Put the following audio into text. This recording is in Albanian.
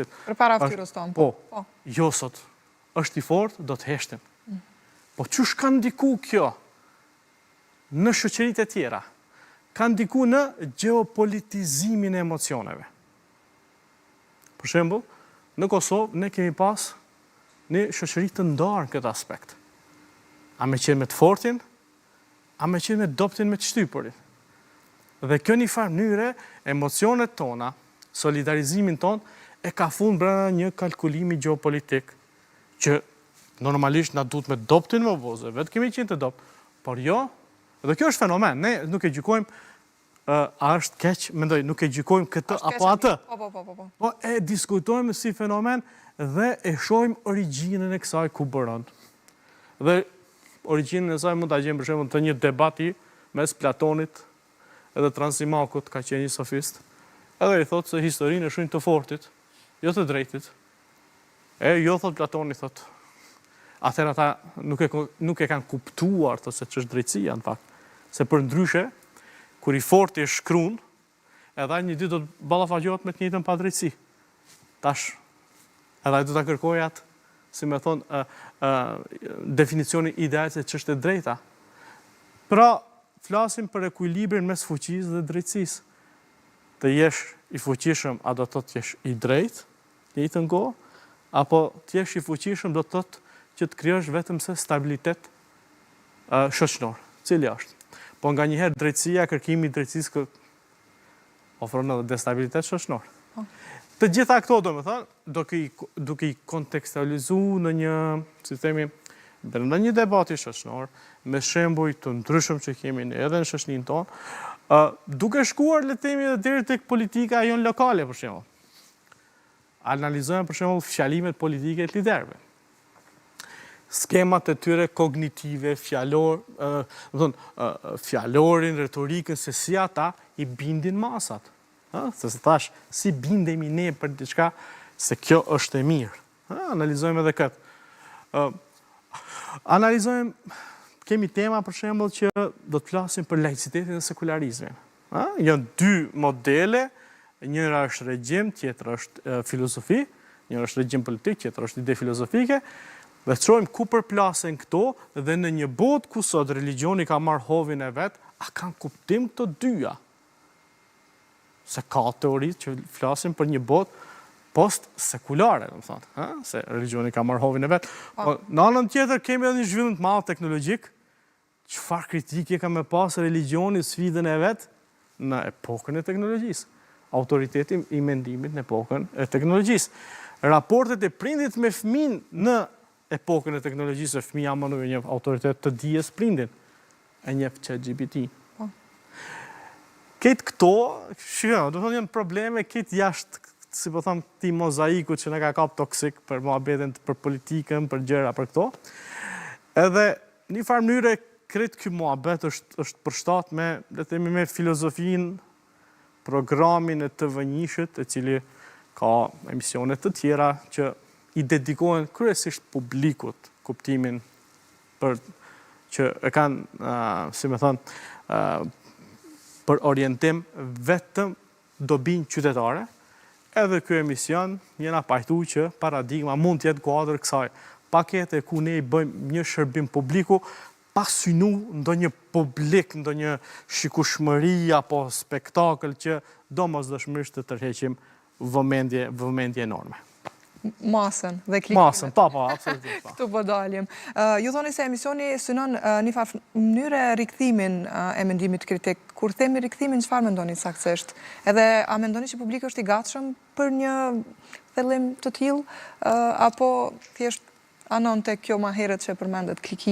Për para ftyrës tonë. Po, jo sot, është i fort, do të heshtim. Po çu ka ndiku kjo në shoqëritë e tjera? Ka ndiku në geopolitizimin e emocioneve. Për shembull, në Kosovë ne kemi pas një shoqëri të ndarë në këtë aspekt. A me qenë me të fortin, a me qenë me doptin me të shtypurin. Dhe kjo një farë mënyre, emocionet tona, solidarizimin ton, e ka fund brenda një kalkulimi geopolitik, që normalisht na duhet me doptin me voze, vetë kemi qenë të dopt, por jo, dhe kjo është fenomen, ne nuk e gjykojmë, a është keq, mendoj, nuk e gjykojmë këtë apo atë. Po e diskutojmë si fenomen dhe e shohim origjinën e kësaj ku bëron. Dhe origjinën e saj mund ta gjejmë për shembull të një debati mes Platonit edhe Transimakut, ka qenë një sofist, edhe i thotë se historinë e shohin të fortit, jo të drejtit. Jo, thot Platoni, thot. Atëherë ata nuk e kanë kuptuar se ç'është drejtësia në fakt. Se për ndryshe, kur i forti është shkruan, edhe një ditë do të ballafaqohet me të njëjtën padrejtësi. Tash, edhe ai do ta kërkojë atë, si më thon, definicionin ideal se ç'është e drejta. Pra, flasim për ekuilibrin mes fuqisë dhe drejtësisë. Të jesh i fuqishëm, a do të thotë jesh i drejtë, në njëjtën kohë, apo të jesh i fuqishëm do të thotë që të krijosh vetëm se stabilitet shoqëror, cili është. Po nga njëherë drejtësia, kërkimi i drejtësisë ofron edhe destabilitet shoqëror. Të gjitha këto, domethënë, duke i kontekstualizuar në një, si themi, brenda një debati shoqëror, me shembuj të ndryshëm që kemi edhe në shoqërinë tonë, duke shkuar le të themi edhe deri tek politika jon lokale për shembull. Analizojmë për shembull fjalimet politike të liderëve. Skemat e tyre kognitive, fjalorin, retorikën, se si ata i bindin masat. Se thash, si bindemi ne për diçka se kjo është e mirë. Analizojmë edhe këtë. Analizojmë, kemi tema për shembull që do të flasim për laicitetin dhe sekularizmin. Janë dy modele, njëra është regjim, tjetra është filozofi, njëra është regjim politik, tjetra është ide filozofike, dhe të shohim ku përplasen këto dhe në një botë ku sot religioni ka marrë hovin e vet, a kanë kuptim këto dyja? Se ka teoritë që flasim për një botë post-sekulare, se religioni ka marrë hovin e vet. Në anën tjetër kemi edhe një zhvillim të madh teknologjik, çfarë kritike ka me pas religioni sfidën e vet në epokën e teknologjisë. Autoriteti i mendimit në epokën e teknologjisë. Raportet e prindit me fëmin në epokën e teknologjisë, fëmija më nuk e njeh autoritet të dijes prindin, e njeh ChatGPT. Këtë këto, do të thonë probleme këtë jashtë, si po them, ti mozaiku që na ka kap toksik për muhabetin, për politikën, për gjëra për këto. Edhe në farë mënyrë kretë ky muhabet është përshtat me, le të themi, me filozofinë, programin e të vënjishit, e cili ka emisionet të tjera që i dedikohen kryesisht publikut kuptimin për që e kanë, si me thonë, për orientim vetëm dobinë qytetare, edhe ky emision jena pajtu që paradigma mund të jetë kuadër kësaj pakete ku ne i bëjmë një shërbim publiku pa synu ndonjë publik, ndonjë shikueshmëri apo spektakël që domosdoshmërisht të tërheqim vëmendje enorme. Masën dhe klikimet. Masën, absolutisht. Këtu po dalim. Ju thoni se emisioni synon një farë mënyre rikthimin e mendimit kritik. Kur themi rikthimin, çfarë mendoni saktësisht? Edhe a mendoni që publiku është i gatshëm për një thellim të tillë, apo thjesht anon tek kjo më herët që përmendet klikim?